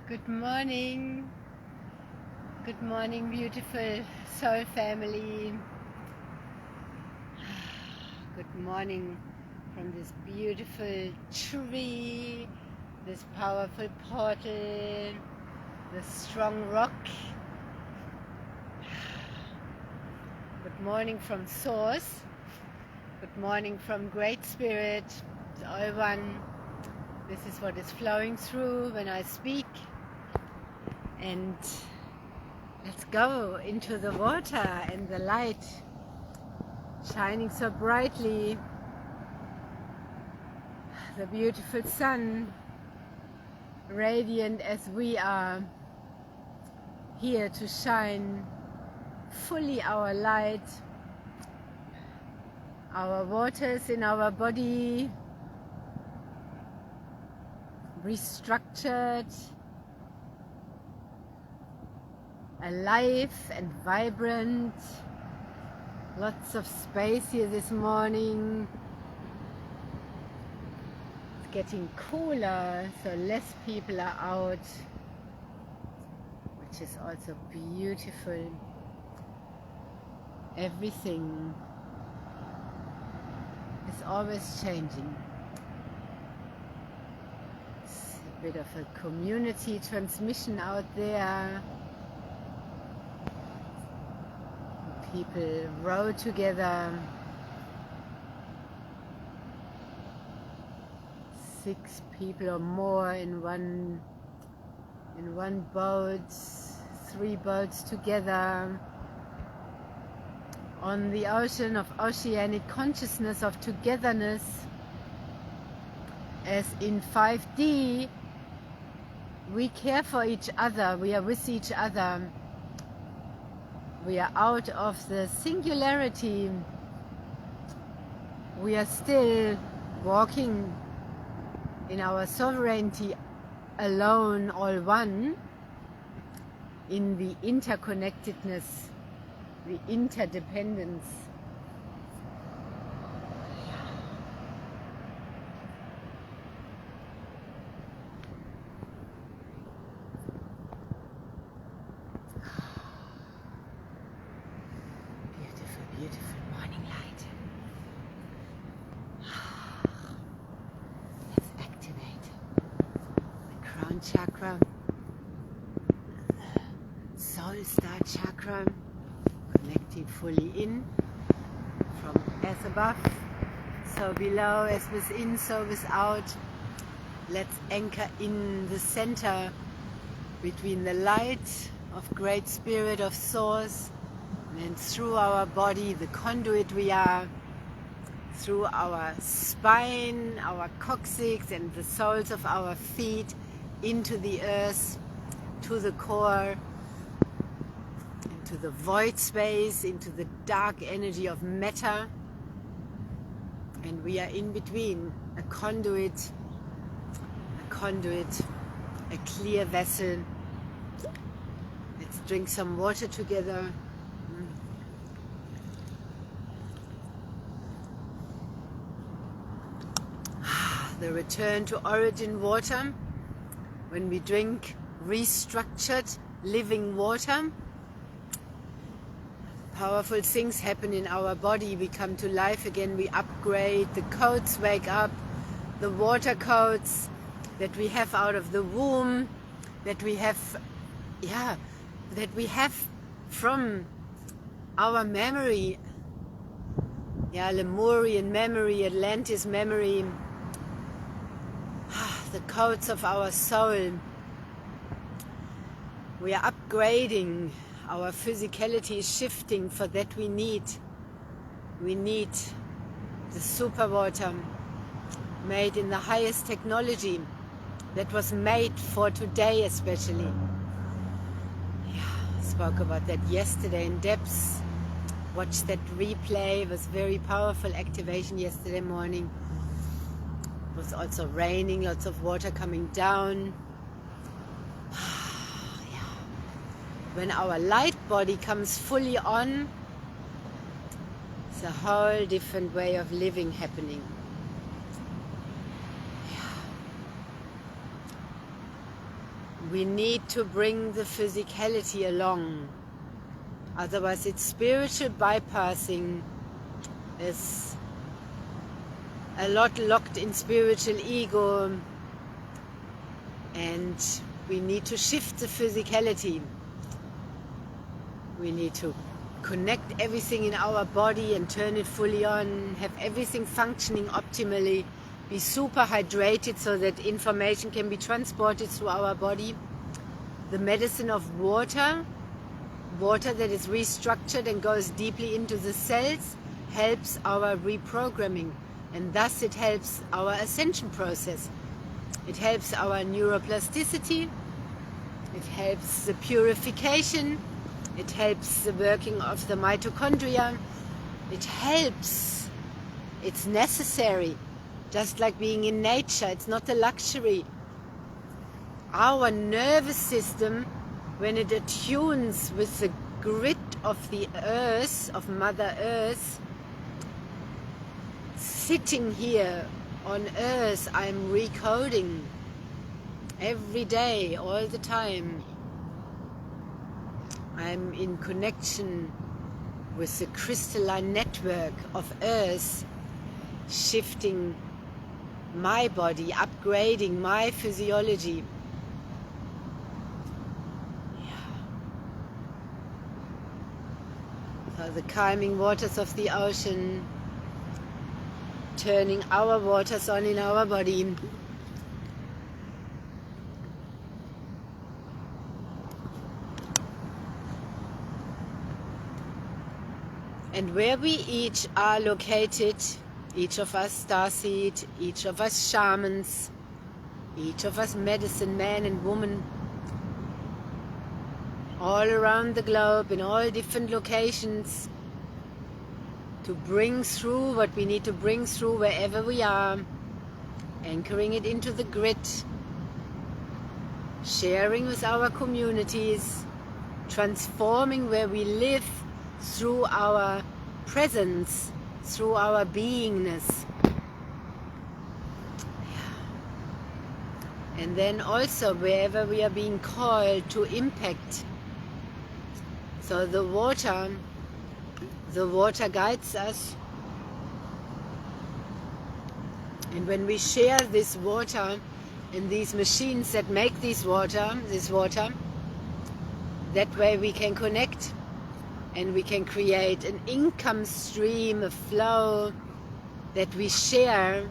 Good morning. Good morning, beautiful soul family. Good morning from this beautiful tree, this powerful portal, this strong rock. Good morning from Source. Good morning from Great Spirit. To all one. This is what is flowing through when I speak. And let's go into the water and the light shining so brightly. The beautiful sun, radiant as we are, here to shine fully our light. Our waters in our body restructured, alive and vibrant. Lots of space here this morning. It's getting cooler, so less people are out, which is also beautiful. Everything is always changing. It's a bit of a community transmission out there. People row together, 6 people or more in one boat, 3 boats together on the ocean of oceanic consciousness of togetherness. As in 5D, we care for each other, we are with each other. We are out of the singularity. We are still walking in our sovereignty, alone, all one, in the interconnectedness, the interdependence. Beautiful morning light. Let's activate the crown chakra, the soul star chakra, connecting fully in, from as above, so below, as within, so without. Let's anchor in the center between the light of Great Spirit of Source, and through our body, the conduit we are, through our spine, our coccyx and the soles of our feet, into the earth, to the core, into the void space, into the dark energy of matter. And we are in between, a conduit, a clear vessel. Let's drink some water together. The return to origin water, when we drink restructured living water, powerful things happen in our body. We come to life again, we upgrade, the codes wake up, the water codes that we have out of the womb, that we have from our memory, Lemurian memory, Atlantis memory, the codes of our soul. We are upgrading, our physicality is shifting. For that we need the super water, made in the highest technology, that was made for today especially. I spoke about that yesterday in depth. Watch that replay. It was very powerful activation yesterday morning. It was also raining, lots of water coming down. When our light body comes fully on, it's a whole different way of living happening. we need to bring the physicality along. Otherwise it's spiritual bypassing. There's a lot locked in spiritual ego, and we need to shift the physicality. We need to connect everything in our body and turn it fully on, have everything functioning optimally, be super hydrated so that information can be transported through our body. The medicine of water that is restructured and goes deeply into the cells, helps our reprogramming, and thus it helps our ascension process. It helps our neuroplasticity, it helps the purification, it helps the working of the mitochondria, it helps, it's necessary, just like being in nature. It's not a luxury. Our nervous system, when it attunes with the grit of the earth, of Mother Earth, sitting here on earth, I'm recoding every day, all the time. I'm in connection with the crystalline network of earth, shifting my body, upgrading my physiology. So the calming waters of the ocean, turning our waters on in our body. And where we each are located, each of us starseed, each of us shamans, each of us medicine man and woman, all around the globe, in all different locations, to bring through what we need to bring through wherever we are, anchoring it into the grit, sharing with our communities, transforming where we live through our presence, through our beingness. And then also wherever we are being called to impact. So the water guides us. And when we share this water and these machines that make this water, that way we can connect and we can create an income stream, a flow that we share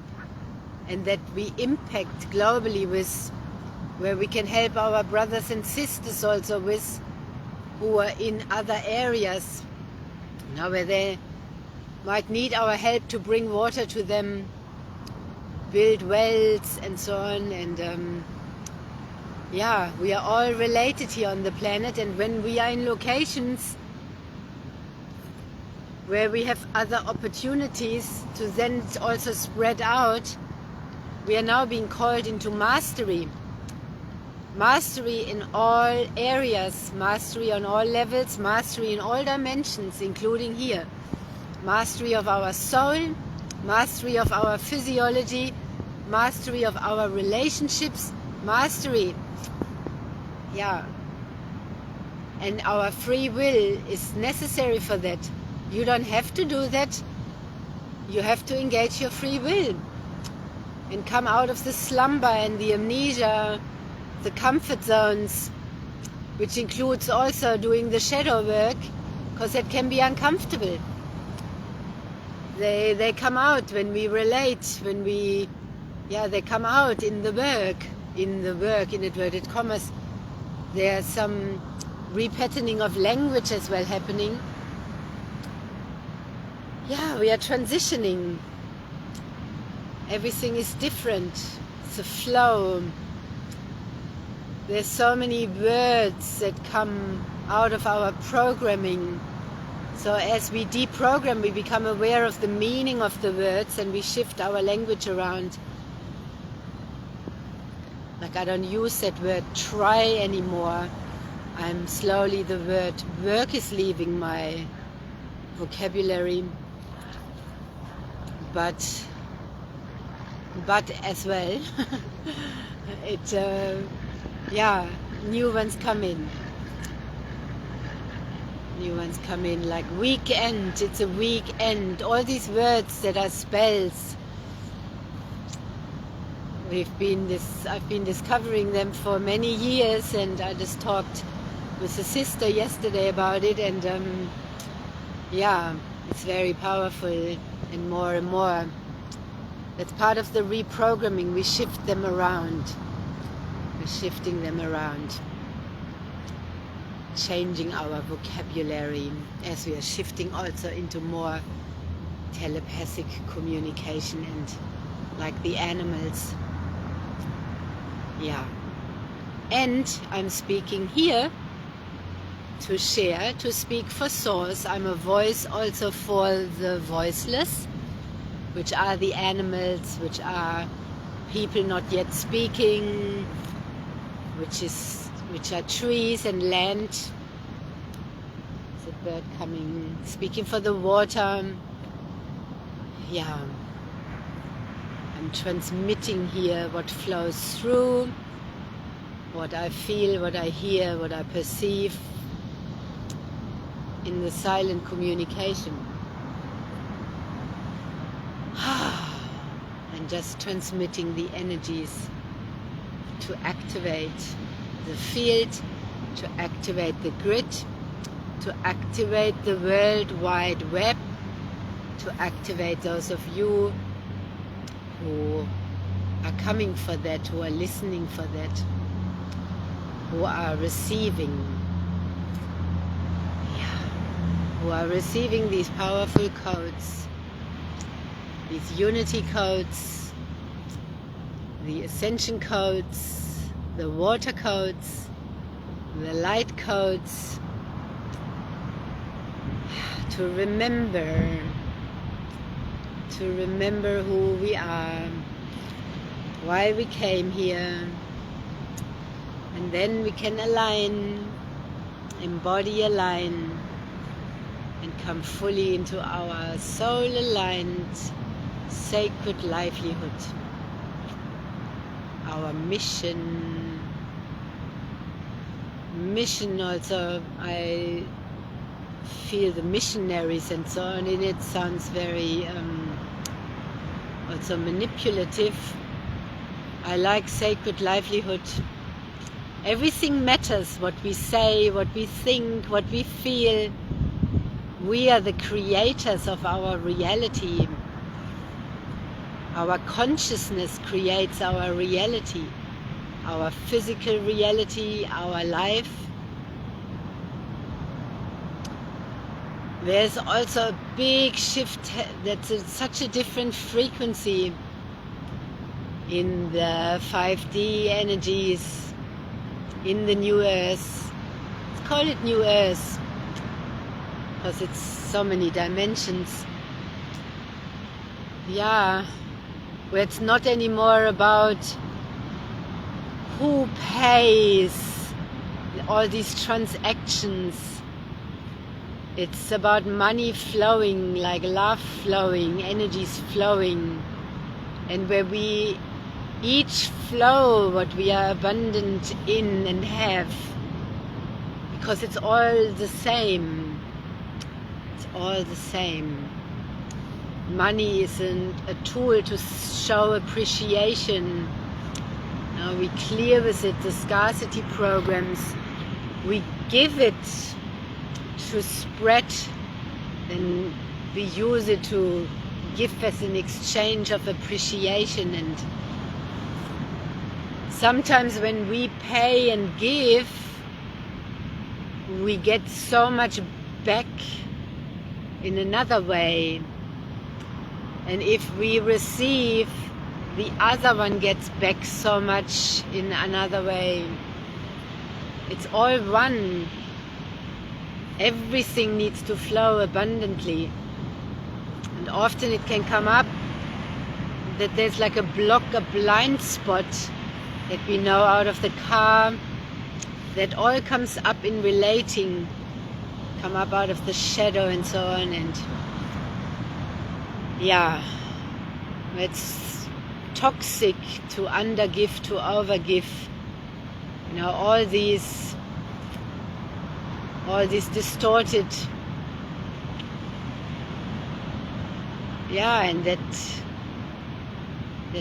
and that we impact globally with, where we can help our brothers and sisters also with, who are in other areas, now where they might need our help to bring water to them, build wells and so on. And yeah, we are all related here on the planet, and when we are in locations where we have other opportunities to then also spread out, we are now being called into mastery. Mastery in all areas, mastery on all levels, mastery in all dimensions, including here. Mastery of our soul, mastery of our physiology, mastery of our relationships, mastery. Yeah. And our free will is necessary for that. You don't have to do that. You have to engage your free will and come out of the slumber and the amnesia, the comfort zones, which includes also doing the shadow work, because it can be uncomfortable. They come out when we relate, when we, they come out in the work, in inverted commas. There's some repatterning of language as well happening. Yeah, we are transitioning. Everything is different. It's a flow. There's so many words that come out of our programming. So as we deprogram, we become aware of the meaning of the words and we shift our language around. Like, I don't use that word try anymore. The word work is leaving my vocabulary. But as well, new ones come in. New ones come in like weekend, it's a weekend. All these words that are spells. I've been discovering them for many years, and I just talked with a sister yesterday about it, and yeah, it's very powerful, and more. That's part of the reprogramming. We shift them around. We're shifting them around. Changing our vocabulary as we are shifting also into more telepathic communication and like the animals. Yeah. And I'm speaking here to share, to speak for Source. I'm a voice also for the voiceless, which are the animals, which are people not yet speaking, which are trees and land. There's a bird coming, speaking for the water. Yeah. I'm transmitting here what flows through, what I feel, what I hear, what I perceive in the silent communication. And just transmitting the energies to activate the field, to activate the grid, to activate the World Wide Web, to activate those of you who are coming for that, who are listening for that, who are receiving, who are receiving these powerful codes, these unity codes, the ascension codes, the water codes, the light codes, to remember who we are, why we came here, and then we can align, embody, align, and come fully into our soul-aligned, sacred livelihood, our mission also. I feel the missionaries and so on in it sounds very also manipulative. I like sacred livelihood. Everything matters, what we say, what we think, what we feel. We are the creators of our reality. Our consciousness creates our reality, our physical reality, our life. There's also a big shift that's such a different frequency in the 5D energies, in the New Earth. Let's call it New Earth because it's so many dimensions. Yeah, where it's not anymore about who pays all these transactions. It's about money flowing, like love flowing, energies flowing, and where we each flow what we are abundant in and have, because it's all the same. It's all the same. Money isn't a tool to show appreciation. We clear with it the scarcity programs. We give it to spread, and we use it to give as an exchange of appreciation. And sometimes when we pay and give, we get so much back in another way. And if we receive, the other one gets back so much in another way. It's all one. Everything needs to flow abundantly. And often it can come up that there's like a block, a blind spot that we know out of the car, that all comes up in relating, come up out of the shadow and so on. And yeah, it's toxic to undergive, to overgive. You know, all these distorted, and that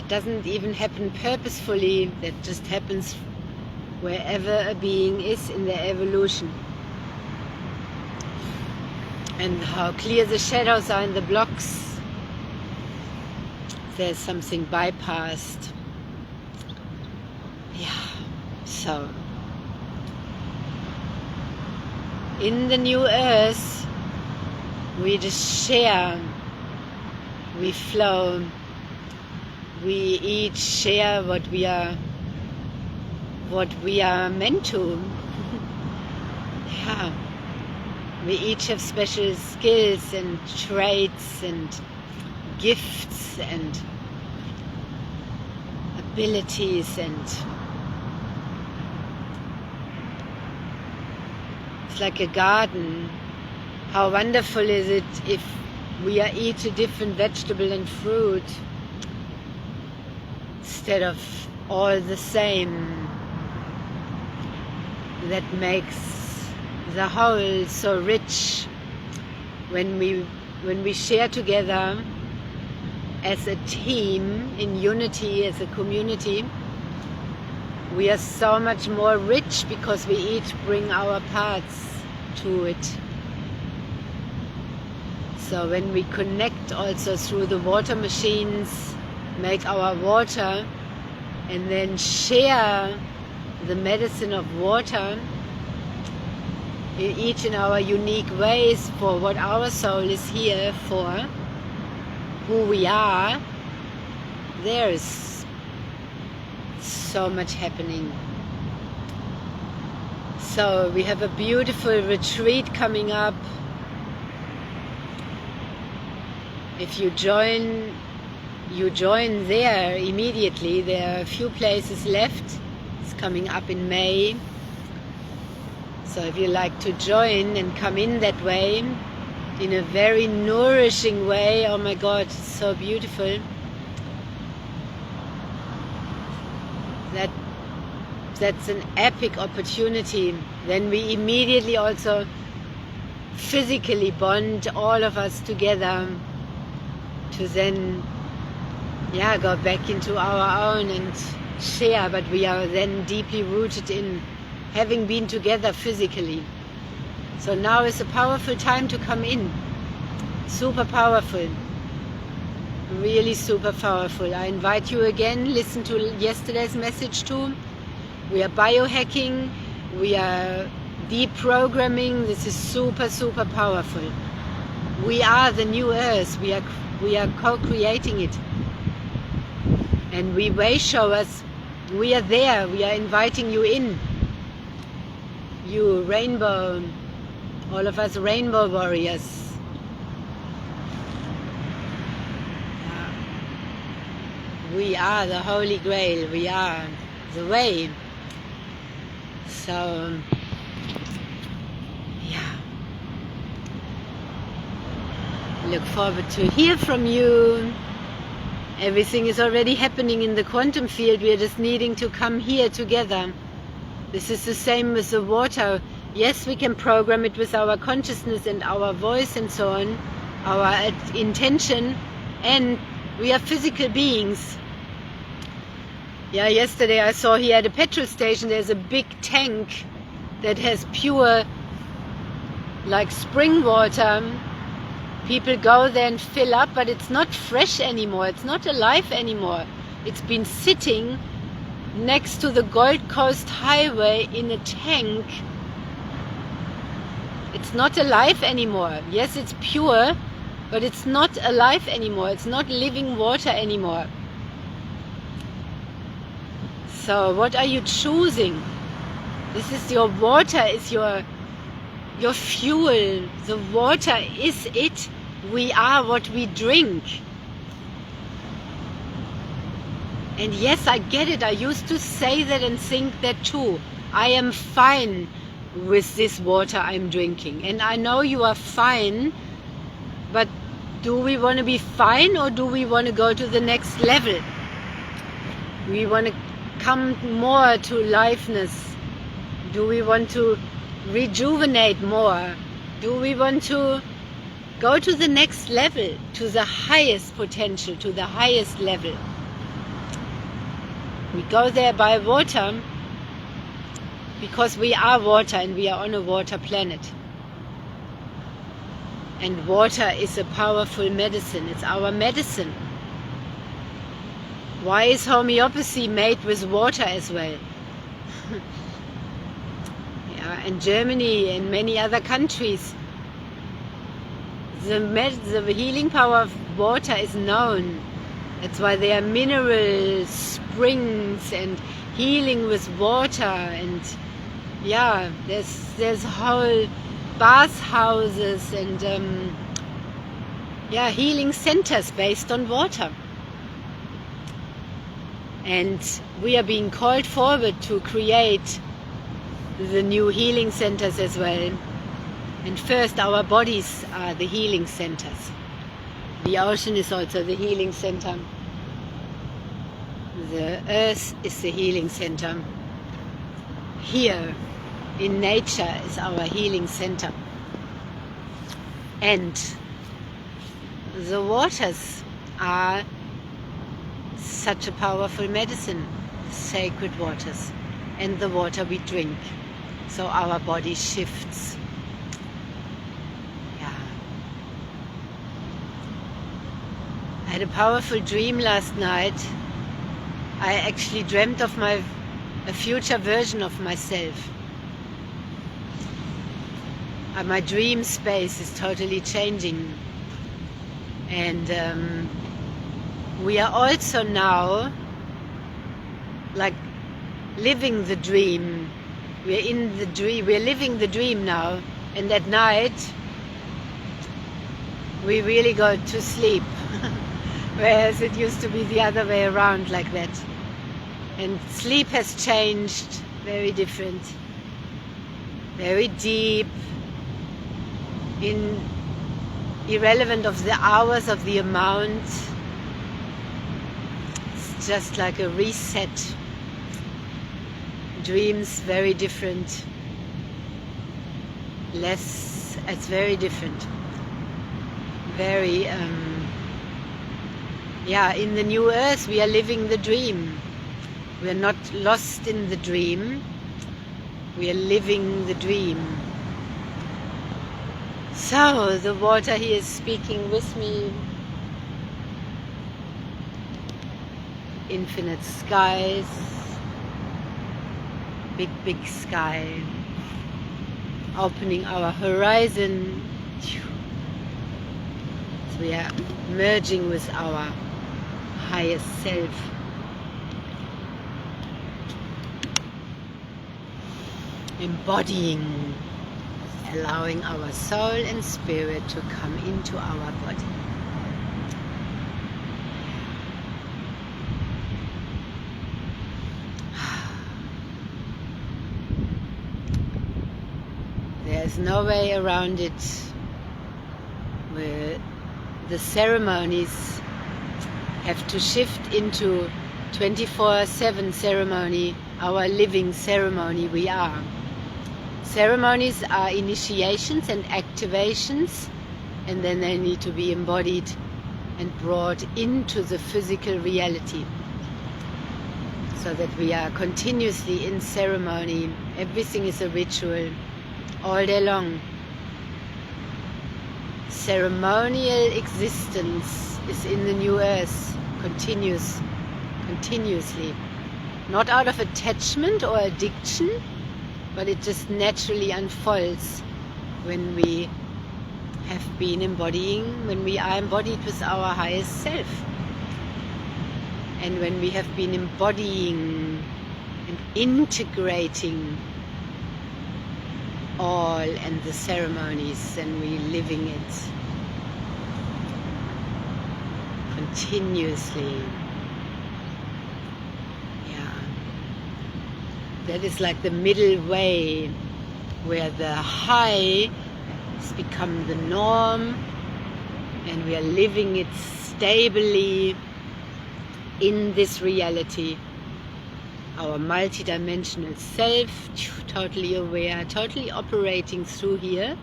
doesn't even happen purposefully, that just happens wherever a being is in their evolution. And how clear the shadows are in the blocks. There's something bypassed. So in the new earth, we just share, we flow, we each share what we are meant to. We each have special skills and traits and gifts and abilities, and it's like a garden. How wonderful is it if we are each a different vegetable and fruit instead of all the same. That makes the whole so rich when we share together as a team, in unity, as a community. We are so much more rich because we each bring our parts to it. So when we connect also through the water machines, make our water, and then share the medicine of water, each in our unique ways, for what our soul is here for, who we are, there is so much happening. So we have a beautiful retreat coming up. If you join there immediately. There are a few places left. It's coming up in May. So if you like to join and come in that way, in a very nourishing way, oh my God, it's so beautiful. That's an epic opportunity. Then we immediately also physically bond, all of us together, to then go back into our own and share, but we are then deeply rooted in having been together physically. So now is a powerful time to come in. Super powerful. Really super powerful. I invite you again, listen to yesterday's message too. We are biohacking, we are deprogramming. This is super, super powerful. We are the new earth. We are co-creating it. And we Wayshowers, we are there. We are inviting you in. You rainbow, all of us rainbow warriors. We are the Holy Grail. We are the way. So, look forward to hear from you. Everything is already happening in the quantum field. We are just needing to come here together. This is the same with the water. Yes, we can program it with our consciousness and our voice and so on, our intention, and we are physical beings. Yesterday I saw here at a petrol station there's a big tank that has pure, like spring water. People go there and fill up, but it's not fresh anymore. It's not alive anymore. It's been sitting next to the Gold Coast Highway in a tank. It's not alive anymore. Yes, it's pure, but it's not alive anymore. It's not living water anymore. So what are you choosing? This is your water, is your fuel. The water is it. We are what we drink. And yes, I get it. I used to say that and think that too. I am fine with this water I'm drinking. And I know you are fine, but do we want to be fine, or do we want to go to the next level? We want to come more to aliveness, Do we want to rejuvenate more? Do we want to go to the next level, to the highest potential, to the highest level? We go there by water because we are water and we are on a water planet. And water is a powerful medicine. It's our medicine. Why is homeopathy made with water as well? Yeah, in Germany and many other countries, the healing power of water is known. That's why there are mineral springs and healing with water, and yeah, there's whole bath houses and yeah, healing centers based on water. And we are being called forward to create the new healing centers as well. And first, our bodies are the healing centers. The ocean is also the healing center. The earth is the healing center. Here in nature is our healing center. And the waters are such a powerful medicine, sacred waters, and the water we drink. So our body shifts. Yeah. I had a powerful dream last night. I actually dreamt of a future version of myself. My dream space is totally changing. And we are also now like living the dream. We're in the dream, we're living the dream now, and at night we really go to sleep. Whereas it used to be the other way around like that. And sleep has changed, very different, very deep, irrelevant of the hours, of the amount. It's just like a reset. Dreams very different. It's very different. Very, yeah, in the new earth we are living the dream. We are not lost in the dream. We are living the dream. So the water here is speaking with me. Infinite skies. Big, big sky. Opening our horizon. So we are merging with our highest self. Embodying, allowing our soul and spirit to come into our body. There's no way around it. Where the ceremonies have to shift into 24/7 ceremony, our living ceremony we are. Ceremonies are initiations and activations, and then they need to be embodied and brought into the physical reality, so that we are continuously in ceremony. Everything is a ritual all day long. Ceremonial existence is in the new earth, continuously. Not out of attachment or addiction, but it just naturally unfolds when we have been embodying, when we are embodied with our highest self. And when we have been embodying and integrating all and the ceremonies, and we living it continuously. That is like the middle way, where the high has become the norm and we are living it stably in this reality, our multidimensional self, totally aware, totally operating through here,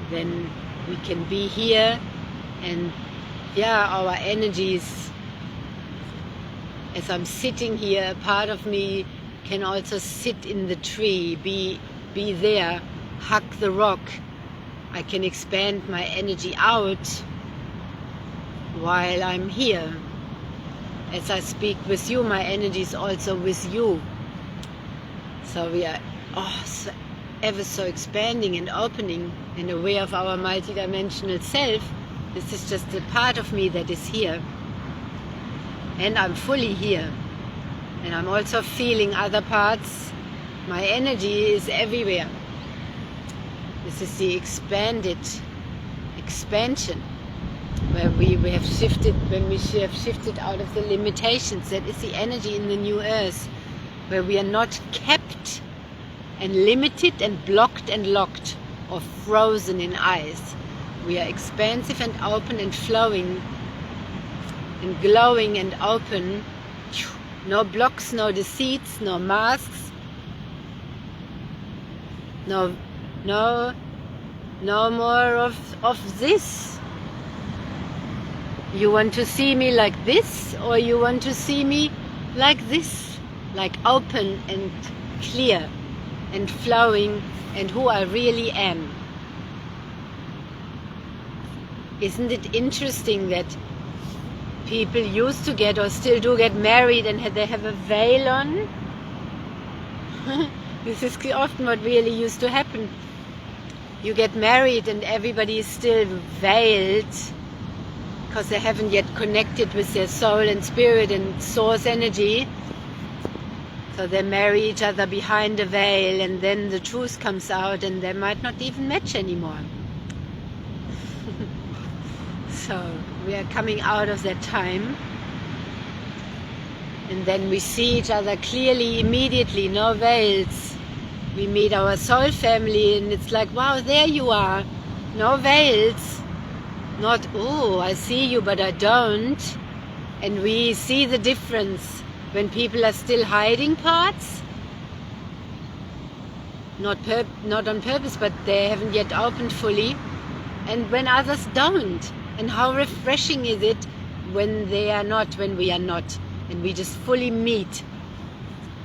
then we can be here, and yeah, our energies, as I'm sitting here, a part of me can also sit in the tree, be there, hug the rock. I can expand my energy out while I'm here. As I speak with you, my energy is also with you. So we are ever so expanding and opening and aware of our multidimensional self. This is just a part of me that is here. And I'm fully here. And I'm also feeling other parts. My energy is everywhere. This is the expansion, where we have shifted, when we have shifted out of the limitations. That is the energy in the new earth, where we are not kept and limited and blocked and locked or frozen in ice. We are expansive and open and flowing and glowing and open. No blocks, no deceits, no masks, no more of this. You want to see me like this, or you want to see me like this, like open and clear and flowing, and who I really am. Isn't it interesting that people used to get, or still do get, married and they have a veil on? This is often what really used to happen. You get married and everybody is still veiled because they haven't yet connected with their soul and spirit and source energy. So they marry each other behind a veil, and then the truth comes out and they might not even match anymore. So we are coming out of that time, and then we see each other clearly, immediately, no veils. We meet our soul family and it's like, wow, there you are, no veils. Not, oh, I see you but I don't. And we see the difference when people are still hiding parts, not on purpose, but they haven't yet opened fully, and when others don't. And how refreshing is it when they are not, when we are not, and we just fully meet.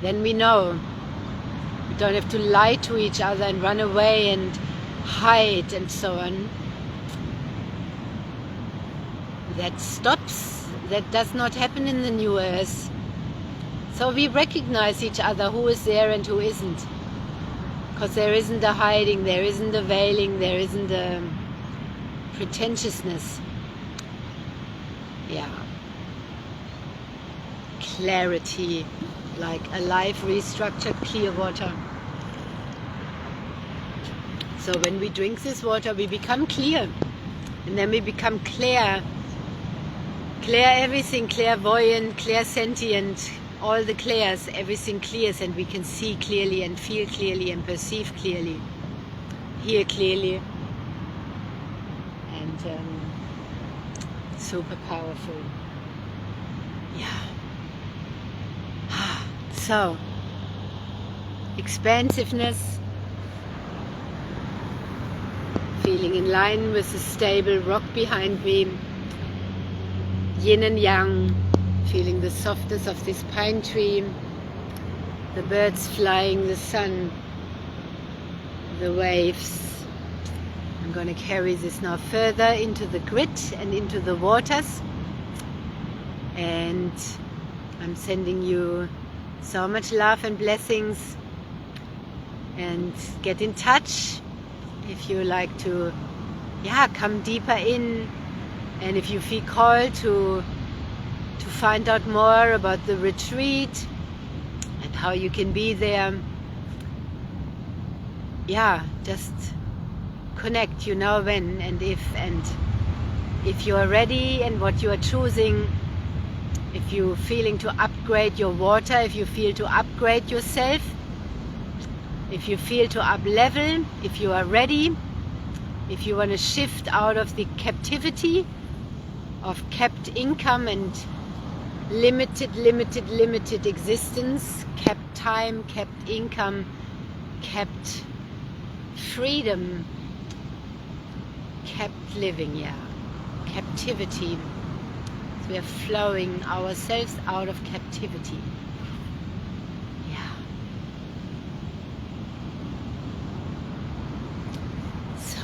Then we know. We don't have to lie to each other and run away and hide and so on. That stops. That does not happen in the new earth. So we recognize each other, who is there and who isn't. Because there isn't a hiding, there isn't a veiling, there isn't a pretentiousness. Yeah. Clarity, like alive, restructured, clear water. So when we drink this water, we become clear. And then we become clear. Clear everything, clairvoyant, clairsentient, all the clairs, everything clears, and we can see clearly and feel clearly and perceive clearly, hear clearly. And super powerful. Yeah. So, expansiveness, feeling in line with the stable rock behind me, yin and yang, feeling the softness of this pine tree, the birds flying, the sun, the waves. I'm going to carry this now further into the grit and into the waters, and I'm sending you so much love and blessings, and get in touch if you like to come deeper in, and if you feel called to find out more about the retreat and how you can be there. Just connect, you know when and if you are ready and what you are choosing. If you're feeling to upgrade your water, if you feel to upgrade yourself, if you feel to up level, if you are ready, if you want to shift out of the captivity of kept income and limited existence, kept time, kept income, kept freedom, kept living, yeah, captivity. So we are flowing ourselves out of captivity. Yeah. So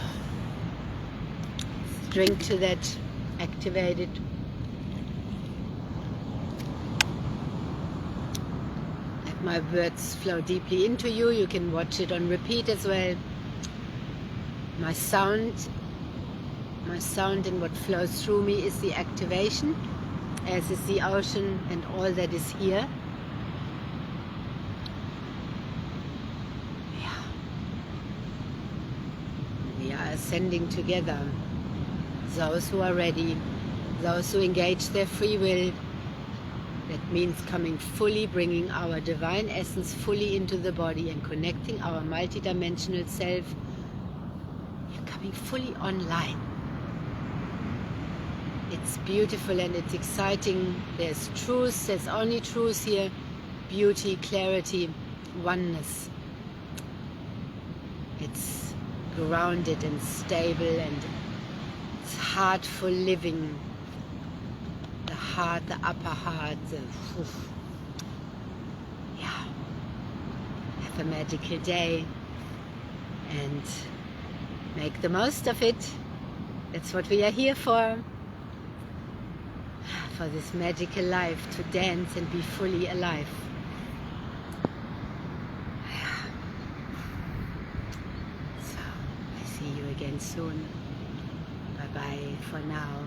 let's drink to that, activate it. Let my words flow deeply into you. You can watch it on repeat as well. My sound and what flows through me is the activation, as is the ocean and all that is here. Yeah. We are ascending together. Those who are ready, those who engage their free will. That means coming fully, bringing our divine essence fully into the body and connecting our multidimensional self. You're coming fully online. It's beautiful and it's exciting. There's truth, there's only truth here. Beauty, clarity, oneness. It's grounded and stable, and it's heartful living. The heart, the upper heart, yeah. Have a magical day and make the most of it. That's what we are here for this magical life, to dance and be fully alive. Yeah. So I see you again soon. Bye bye for now.